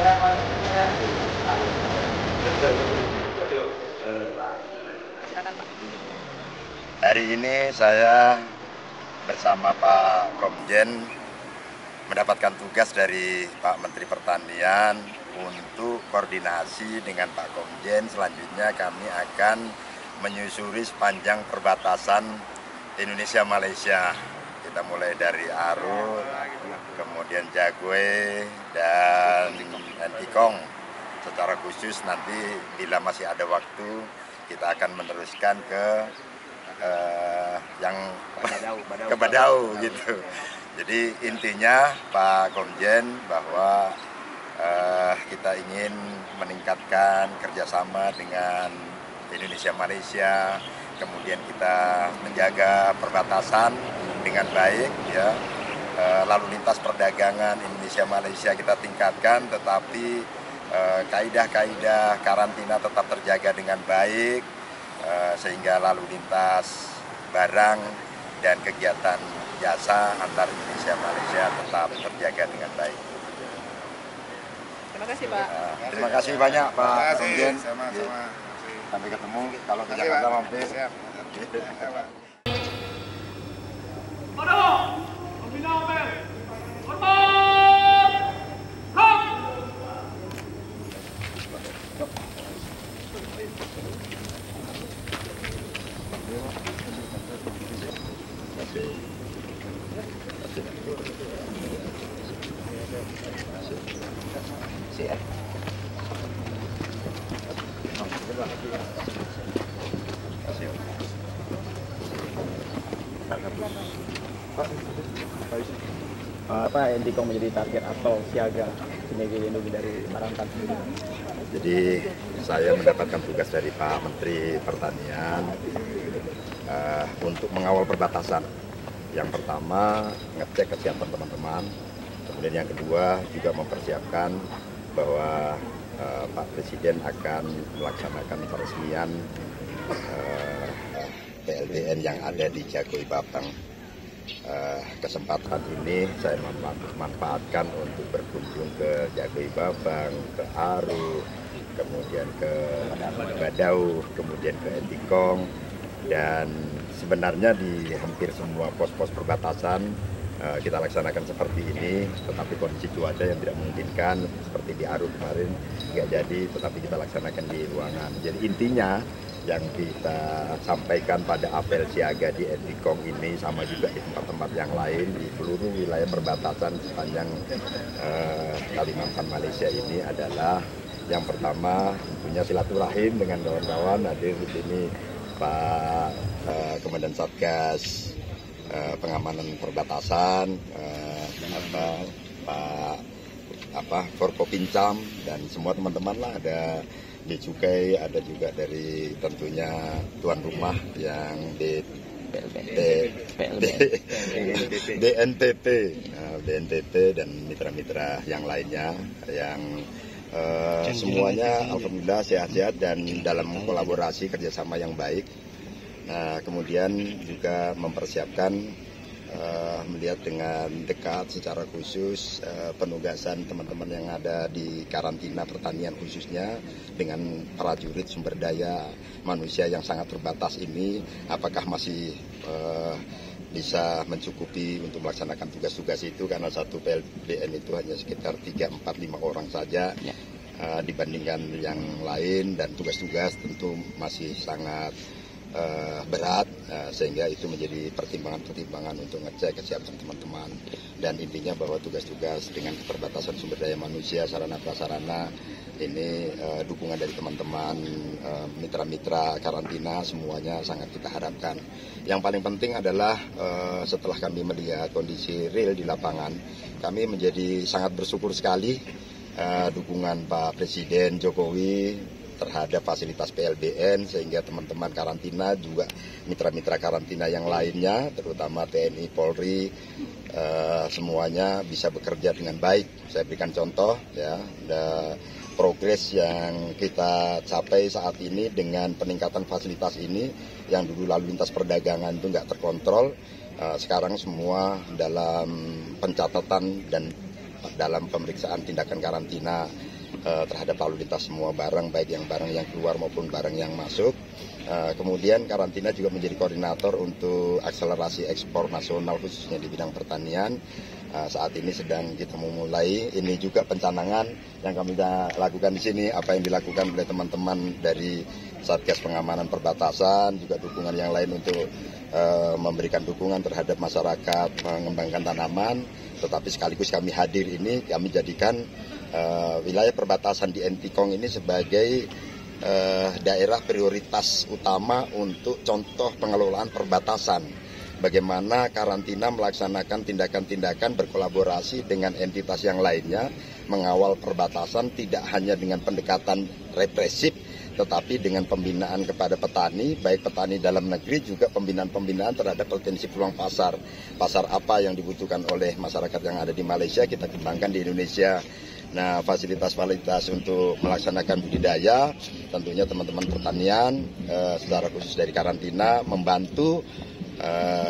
Hari ini saya bersama Pak Komjen mendapatkan tugas dari Pak Menteri Pertanian untuk koordinasi dengan Pak Komjen. Selanjutnya kami akan menyusuri sepanjang perbatasan Indonesia-Malaysia. Kita mulai dari Arut, kemudian Jagwe, dan Entikong. Secara khusus nanti bila masih ada waktu kita akan meneruskan ke yang ke Badau gitu. Jadi intinya Pak Komjen bahwa kita ingin meningkatkan kerjasama dengan Indonesia-Malaysia, kemudian kita menjaga perbatasan dengan baik, ya. Lalu lintas perdagangan Indonesia-Malaysia kita tingkatkan, tetapi kaidah-kaidah karantina tetap terjaga dengan baik, sehingga lalu lintas barang dan kegiatan jasa antar Indonesia-Malaysia tetap terjaga dengan baik. Terima kasih Pak. Terima kasih banyak Pak Komjen. Sama-sama. Sampai ketemu kalau ke Jakarta mampir. Siap. Apa Entikong menjadi target atau siaga sinergi lindungi dari Marantan sendiri? Jadi saya mendapatkan tugas dari Pak Menteri Pertanian untuk mengawal perbatasan. Yang pertama ngecek kesiapan teman-teman, kemudian yang kedua juga mempersiapkan bahwa Pak Presiden akan melaksanakan peresmian PLBN yang ada di Jagoi Babang. Kesempatan ini saya manfaatkan untuk berkunjung ke Jagoi Babang, ke Arut, kemudian ke Badau, kemudian ke Entikong, dan sebenarnya di hampir semua pos-pos perbatasan kita laksanakan seperti ini, tetapi kondisi cuaca yang tidak memungkinkan seperti di Arut kemarin nggak jadi, tetapi kita laksanakan di ruangan. Jadi intinya yang kita sampaikan pada apel siaga di Entikong ini sama juga di tempat-tempat yang lain di seluruh wilayah perbatasan sepanjang Kalimantan Malaysia ini adalah yang pertama tentunya silaturahim dengan kawan-kawan. Hadir di sini Pak Komandan Satgas Pengamanan Perbatasan, Pak Forkopincam, dan semua teman-teman lah, ada di Cukai, ada juga dari tentunya tuan rumah yang BNPB dan mitra-mitra yang lainnya yang semuanya alhamdulillah sehat-sehat dan dalam kolaborasi kerjasama yang baik. Nah, kemudian juga mempersiapkan melihat dengan dekat secara khusus penugasan teman-teman yang ada di karantina pertanian khususnya dengan prajurit sumber daya manusia yang sangat terbatas ini, apakah masih bisa mencukupi untuk melaksanakan tugas-tugas itu, karena satu PLBN itu hanya sekitar 3, 4, 5 orang saja dibandingkan yang lain, dan tugas-tugas tentu masih sangat berat, sehingga itu menjadi pertimbangan-pertimbangan untuk ngecek kesiapan teman-teman. Dan intinya bahwa tugas-tugas dengan keterbatasan sumber daya manusia, sarana prasarana ini dukungan dari teman-teman mitra-mitra karantina semuanya sangat kita harapkan. Yang paling penting adalah setelah kami melihat kondisi real di lapangan, kami menjadi sangat bersyukur sekali dukungan Pak Presiden Jokowi terhadap fasilitas PLBN, sehingga teman-teman karantina juga mitra-mitra karantina yang lainnya terutama TNI, Polri, semuanya bisa bekerja dengan baik. Saya berikan contoh ya, ada progres yang kita capai saat ini dengan peningkatan fasilitas ini, yang dulu lalu lintas perdagangan itu nggak terkontrol, sekarang semua dalam pencatatan dan dalam pemeriksaan tindakan karantina terhadap lalu lintas semua barang, baik yang barang yang keluar maupun barang yang masuk. Kemudian karantina juga menjadi koordinator untuk akselerasi ekspor nasional khususnya di bidang pertanian. Saat ini sedang kita memulai, ini juga pencanangan yang kami lakukan di sini, apa yang dilakukan oleh teman-teman dari Satgas Pengamanan Perbatasan, juga dukungan yang lain untuk memberikan dukungan terhadap masyarakat mengembangkan tanaman. Tetapi sekaligus kami hadir ini, kami jadikan wilayah perbatasan di Entikong ini sebagai daerah prioritas utama untuk contoh pengelolaan perbatasan. Bagaimana karantina melaksanakan tindakan-tindakan berkolaborasi dengan entitas yang lainnya, mengawal perbatasan tidak hanya dengan pendekatan represif, tetapi dengan pembinaan kepada petani, baik petani dalam negeri juga pembinaan-pembinaan terhadap potensi peluang pasar. Pasar apa yang dibutuhkan oleh masyarakat yang ada di Malaysia, kita kembangkan di Indonesia. Nah, fasilitas-fasilitas untuk melaksanakan budidaya, tentunya teman-teman pertanian, secara khusus dari karantina, membantu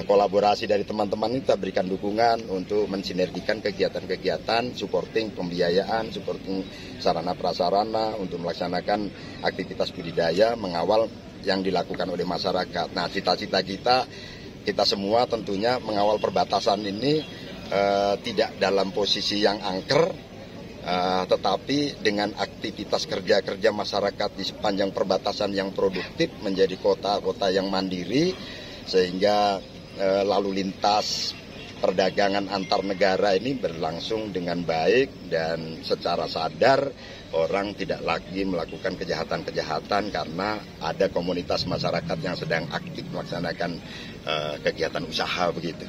kolaborasi dari teman-teman ini kita berikan dukungan untuk mensinergikan kegiatan-kegiatan, supporting pembiayaan, supporting sarana prasarana untuk melaksanakan aktivitas budidaya, mengawal yang dilakukan oleh masyarakat. Nah, cita-cita kita semua tentunya mengawal perbatasan ini tidak dalam posisi yang angker, tetapi dengan aktivitas kerja-kerja masyarakat di sepanjang perbatasan yang produktif menjadi kota-kota yang mandiri, sehingga lalu lintas perdagangan antar negara ini berlangsung dengan baik dan secara sadar orang tidak lagi melakukan kejahatan-kejahatan karena ada komunitas masyarakat yang sedang aktif melaksanakan kegiatan usaha begitu.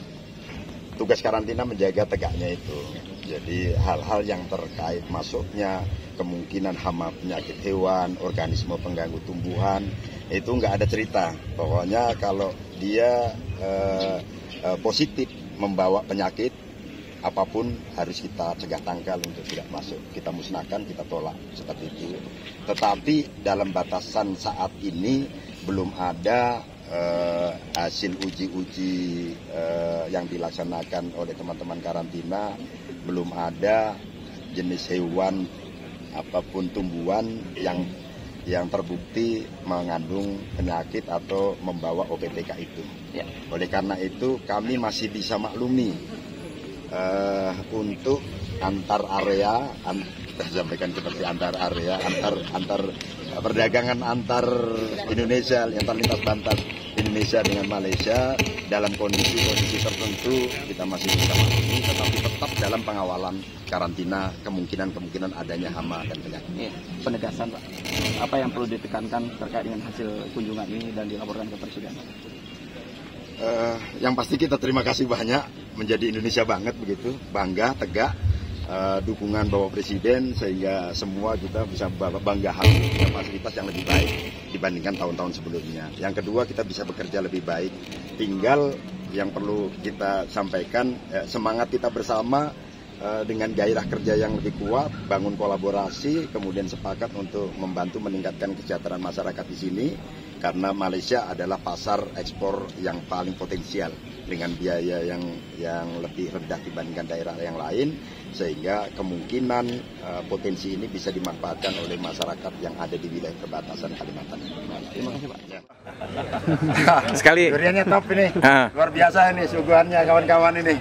Tugas karantina menjaga tegaknya itu. Jadi hal-hal yang terkait masuknya kemungkinan hama penyakit hewan, organisme pengganggu tumbuhan, itu nggak ada cerita. Pokoknya kalau dia positif membawa penyakit, apapun harus kita cegah tangkal untuk tidak masuk. Kita musnahkan, kita tolak, seperti itu. Tetapi dalam batasan saat ini belum ada hasil uji-uji yang dilaksanakan oleh teman-teman karantina, belum ada jenis hewan apapun tumbuhan yang terbukti mengandung penyakit atau membawa OPTK itu. Ya. Oleh karena itu kami masih bisa maklumi untuk antar area, kita sampaikan seperti antar area, antar perdagangan antar Indonesia, antar lintas batas Indonesia dengan Malaysia dalam kondisi tertentu kita masih bisa maklumi, tetapi tetap dalam pengawalan karantina kemungkinan adanya hama dan penyakit. Penegasan, Pak, apa yang perlu ditekankan terkait dengan hasil kunjungan ini dan dilaporkan ke Presiden? Yang pasti kita terima kasih banyak, menjadi Indonesia banget begitu, bangga, tegak, dukungan Bapak Presiden sehingga semua kita bisa bangga punya fasilitas yang lebih baik dibandingkan tahun-tahun sebelumnya. Yang kedua, kita bisa bekerja lebih baik. Tinggal yang perlu kita sampaikan, semangat kita bersama dengan gairah kerja yang lebih kuat, bangun kolaborasi, kemudian sepakat untuk membantu meningkatkan kesejahteraan masyarakat di sini, karena Malaysia adalah pasar ekspor yang paling potensial dengan biaya yang lebih rendah dibandingkan daerah yang lain, sehingga kemungkinan potensi ini bisa dimanfaatkan oleh masyarakat yang ada di wilayah perbatasan Kalimantan. Terima kasih, Pak. Ya. Sekali. Duriannya top ini, luar biasa ini suguhannya kawan-kawan ini.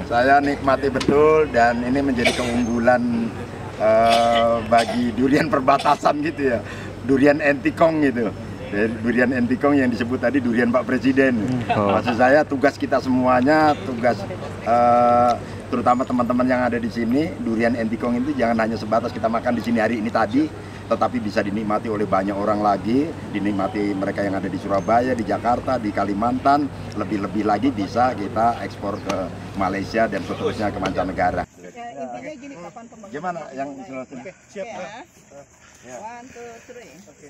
Saya nikmati betul dan ini menjadi keunggulan bagi durian perbatasan gitu ya, durian Entikong gitu. Durian Entikong yang disebut tadi durian Pak Presiden. Maksud saya tugas kita semuanya, tugas terutama teman-teman yang ada di sini, durian Entikong itu jangan hanya sebatas kita makan di sini hari ini tadi, tetapi bisa dinikmati oleh banyak orang lagi, dinikmati mereka yang ada di Surabaya, di Jakarta, di Kalimantan, lebih-lebih lagi bisa kita ekspor ke Malaysia dan seterusnya ke mancanegara. Ya, intinya gini, kapan pembangunan? Gimana yang Oke, siap. Ya. 1, 2, 3. Oke.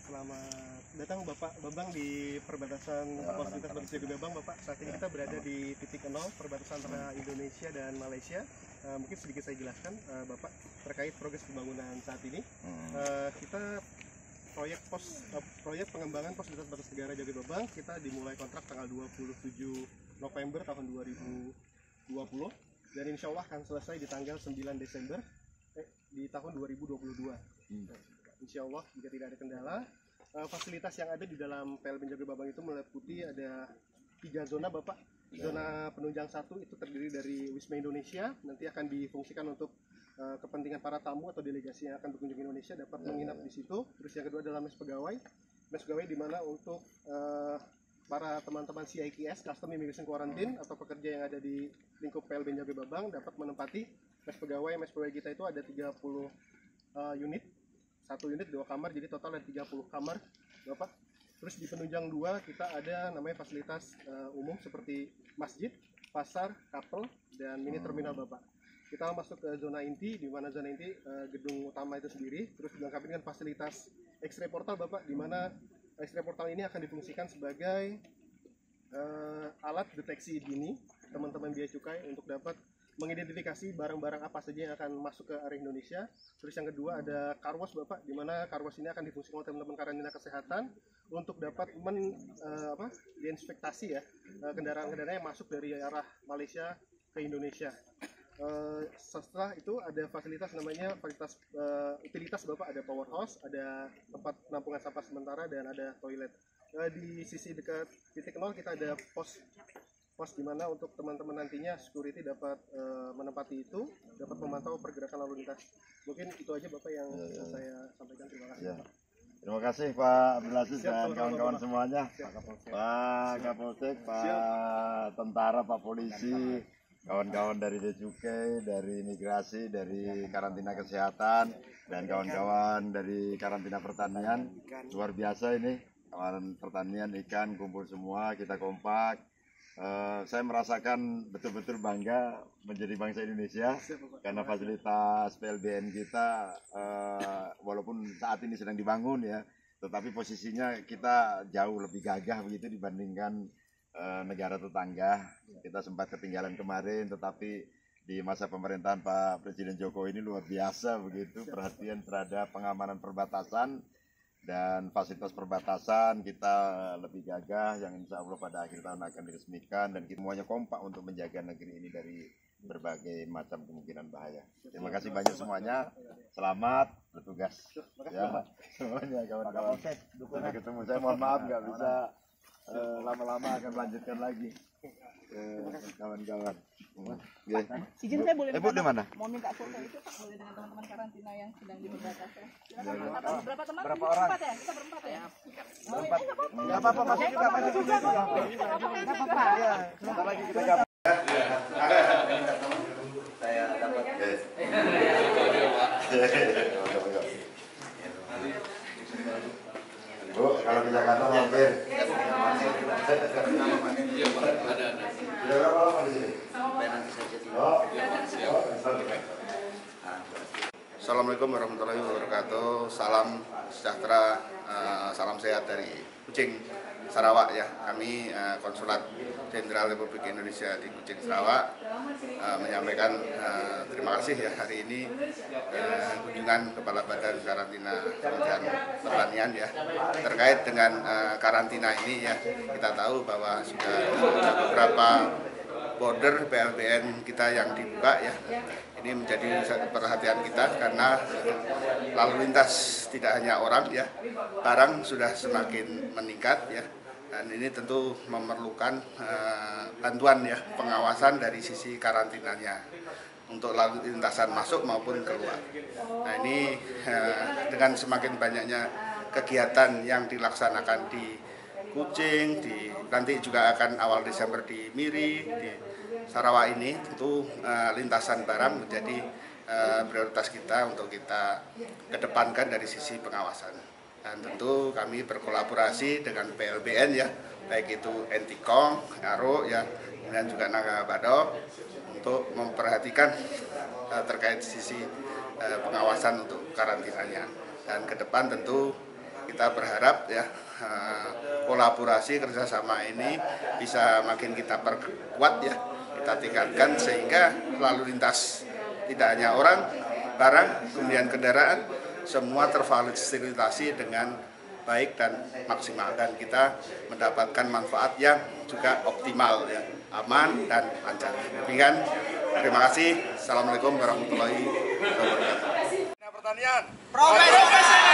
Selamat datang Bapak Bambang di perbatasan pos lintas Malaysia di Bambang. Bapak, saat ini kita berada di titik 0 perbatasan antara Indonesia dan Malaysia. Mungkin sedikit saya jelaskan Bapak terkait progres pembangunan saat ini. Kita proyek pengembangan pos lintas batas negara Jagai Babang kita dimulai kontrak tanggal 27 November tahun 2020 dan insya Allah akan selesai di tanggal 9 Desember di tahun 2022. Insya Allah jika tidak ada kendala, fasilitas yang ada di dalam PLB Jaga Babang itu meliputi ada 3 zona Bapak. Zona penunjang 1 itu terdiri dari Wisma Indonesia, nanti akan difungsikan untuk kepentingan para tamu atau delegasi yang akan berkunjung ke Indonesia dapat menginap di situ. Terus yang kedua adalah mes pegawai di mana untuk para teman-teman CIKS, Custom Immigration Quarantine atau pekerja yang ada di lingkup PLB Jaga Babang dapat menempati mes pegawai. Mes pegawai kita itu ada 30 unit, 1 unit 2 kamar, jadi total ada 30 kamar Bapak. Terus di penunjang 2 kita ada namanya fasilitas umum seperti masjid, pasar, kapel, dan mini terminal Bapak. Kita masuk ke zona inti, di mana zona inti gedung utama itu sendiri, terus dilengkapi dengan fasilitas X-ray portal Bapak, di mana X-ray portal ini akan difungsikan sebagai alat deteksi dini teman-teman bea cukai untuk dapat mengidentifikasi barang-barang apa saja yang akan masuk ke area Indonesia. Terus yang kedua ada car wash Bapak, di mana car wash ini akan difungsikan oleh teman-teman karantina kesehatan untuk dapat diinspektasi ya kendaraan-kendaraan yang masuk dari arah Malaysia ke Indonesia. Setelah itu ada fasilitas namanya fasilitas utilitas Bapak, ada power house, ada tempat penampungan sampah sementara, dan ada toilet. Di sisi dekat titik 0 kita ada pos di mana untuk teman-teman nantinya security dapat menempati itu, dapat memantau pergerakan lalu lintas. Mungkin itu aja Bapak yang bisa saya sampaikan. Terima kasih. Ya. Terima kasih Pak Abdulaziz dan kawan-kawan semuanya, Pak Kapolsek, Pak Tentara, Pak Polisi, kawan-kawan dari Bea Cukai, dari Imigrasi, dari Karantina Kesehatan, dan kawan-kawan dari Karantina Pertanian. Luar biasa ini, kawan pertanian, ikan, kumpul semua, kita kompak. Saya merasakan betul-betul bangga menjadi bangsa Indonesia karena fasilitas PLBN kita walaupun saat ini sedang dibangun ya, tetapi posisinya kita jauh lebih gagah begitu dibandingkan negara tetangga. Kita sempat ketinggalan kemarin, tetapi di masa pemerintahan Pak Presiden Jokowi ini luar biasa begitu perhatian terhadap pengamanan perbatasan dan fasilitas perbatasan kita lebih gagah, yang insya Allah pada akhir tahun akan diresmikan, dan kita semuanya kompak untuk menjaga negeri ini dari berbagai macam kemungkinan bahaya. Terima kasih banyak semuanya, selamat bertugas ya semuanya kawan-kawan. Sampai ketemu, saya mohon maaf nggak bisa lama-lama, akan lanjutkan lagi kawan-kawan. Izin saya boleh Ibu di mana? mau minta foto itu Pak, boleh dengan teman-teman karantina yang sedang di perbatasan. Berapa teman? Berapa orang? Berempat ya? Kita berempat ya? Nggak apa-apa, masuk juga, masuk juga. Nggak apa-apa. Ya, sebentar lagi kita gabung. Saya dapat. Bu, kalau di Jakarta mampir. Sudah berapa lama di sini? Assalamualaikum warahmatullahi wabarakatuh. Salam sejahtera, salam sehat dari Kucing, Sarawak ya. Kami Konsulat Jenderal Republik Indonesia di Kucing, Sarawak menyampaikan terima kasih ya hari ini kunjungan Kepala Badan Karantina Kementerian Pertanian ya terkait dengan karantina ini ya. Kita tahu bahwa sudah ada beberapa border PLBN kita yang dibuka ya. Ini menjadi perhatian kita karena lalu lintas tidak hanya orang ya, barang sudah semakin meningkat ya. Dan ini tentu memerlukan bantuan ya, pengawasan dari sisi karantinanya untuk lalu lintasan masuk maupun keluar. Nah ini dengan semakin banyaknya kegiatan yang dilaksanakan di Kucing, nanti juga akan awal Desember di Miri, di Sarawak ini, tentu lintasan barang menjadi prioritas kita untuk kita kedepankan dari sisi pengawasan. Dan tentu kami berkolaborasi dengan PLBN ya, baik itu Entikong, Aro ya, dan juga Naga Badok untuk memperhatikan terkait sisi pengawasan untuk karantinanya. Dan ke depan tentu kita berharap ya kolaborasi kerjasama ini bisa makin kita perkuat ya, kita tingkatkan sehingga lalu lintas tidak hanya orang, barang, kemudian kendaraan semua terfasilitasi dengan baik dan maksimal, dan kita mendapatkan manfaat yang juga optimal ya, aman dan lancar. Demikian, terima kasih. Assalamualaikum warahmatullahi wabarakatuh. pertanian. Profesi